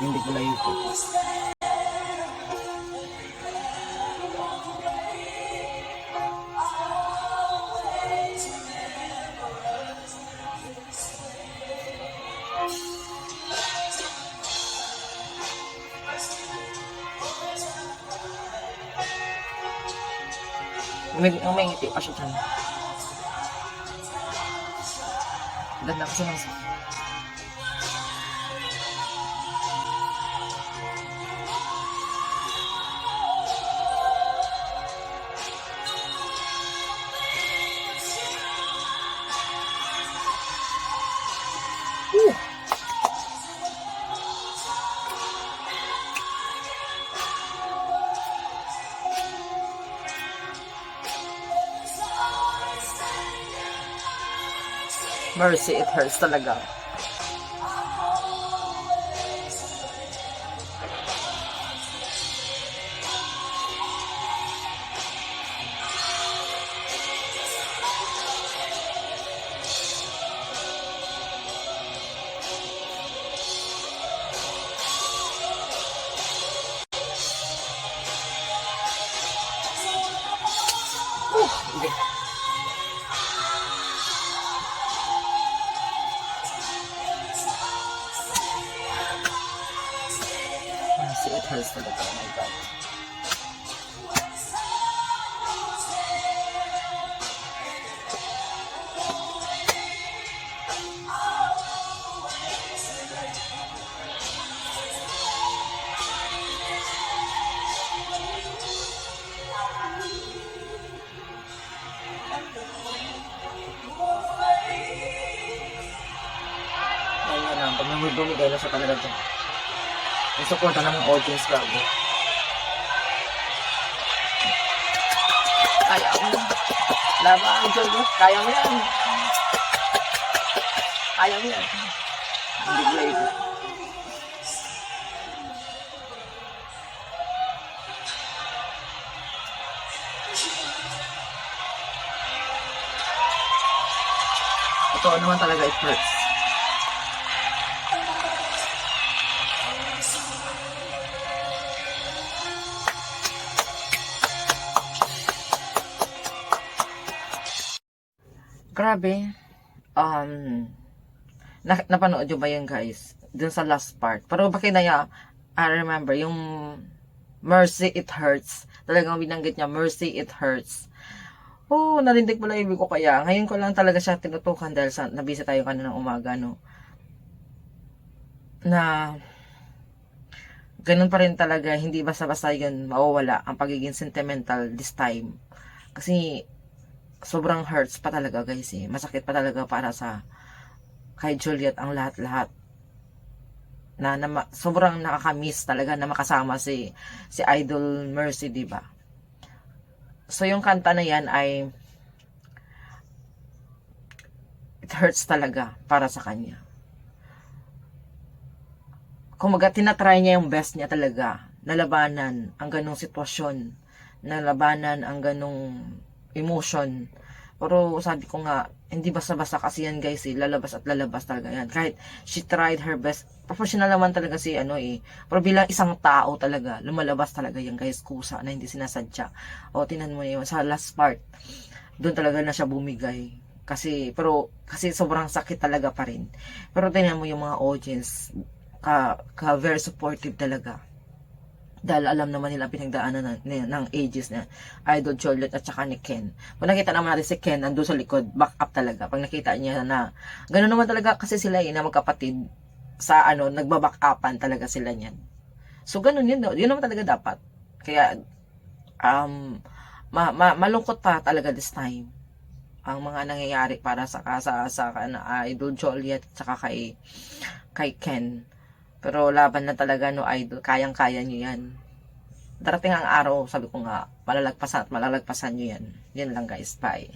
Hindi ko layo po. May ngiti pa siya dyan. Ganda kasi ng Mercy, it hurts talaga. Hindi. Mercy, it hurts talaga. Oh my God. Ayun lang, pag bumigay na siya talaga dyan. Yung suporta ng mga audience crowd. Kaya mo yan. Laban, Jojo. Kaya mo yan. Kaya mo yan. Hindi ko layo. Ito naman talaga, it hurts. Grabe. Napanood nyo ba yun, guys? Dun sa last part. Pero bakit na niya, I remember, yung Mercy, it hurts. Talagang binanggit niya, Mercy, it hurts. Oh, narindig mo lang ibig ko kaya. Ngayon ko lang talaga siya tinutukan dahil sa nabisa tayo kanina ng umaga, no? Na ganun pa rin talaga, hindi basta-basta yun mawawala ang pagiging sentimental this time. Kasi sobrang hurts pa talaga, guys, eh. Masakit pa talaga para sa kay Juliet ang lahat-lahat. Sobrang nakaka-miss talaga na makasama si Idol Mercy, di ba? So yung kanta na yan ay it hurts talaga para sa kanya. Kumaga tinatry niya yung best niya talaga, nalabanan ang ganong sitwasyon, nalabanan ang ganong emotion. Pero sabi ko nga, hindi basta-basta kasi yan, guys, eh. Lalabas at lalabas talaga yan. Kahit she tried her best. Professional naman talaga si pero bilang isang tao talaga, lumalabas talaga yan, guys, kusa na hindi sinasadya. O tinan mo yun sa last part, doon talaga na siya bumigay. Kasi sobrang sakit talaga pa rin. Pero tingnan mo yung mga audience, very supportive talaga. Dahil alam naman nila pinagdaanan ng ages na Idol Juliet at saka ni Ken. Pag nakita naman natin si Ken, nandun sa likod, back up talaga. Pag nakita niya na, gano'n naman talaga kasi sila na magkapatid, sa nagbaback upan talaga sila niyan. So, gano'n yun. Yun naman talaga dapat. Kaya, malungkot pa talaga this time ang mga nangyayari para sa Idol Juliet at saka kay Ken. Pero laban na talaga, no, Idol. Kayang-kaya nyo yan. Darating ang araw, sabi ko nga, malalagpasan nyo yan. Yan lang, guys. Bye.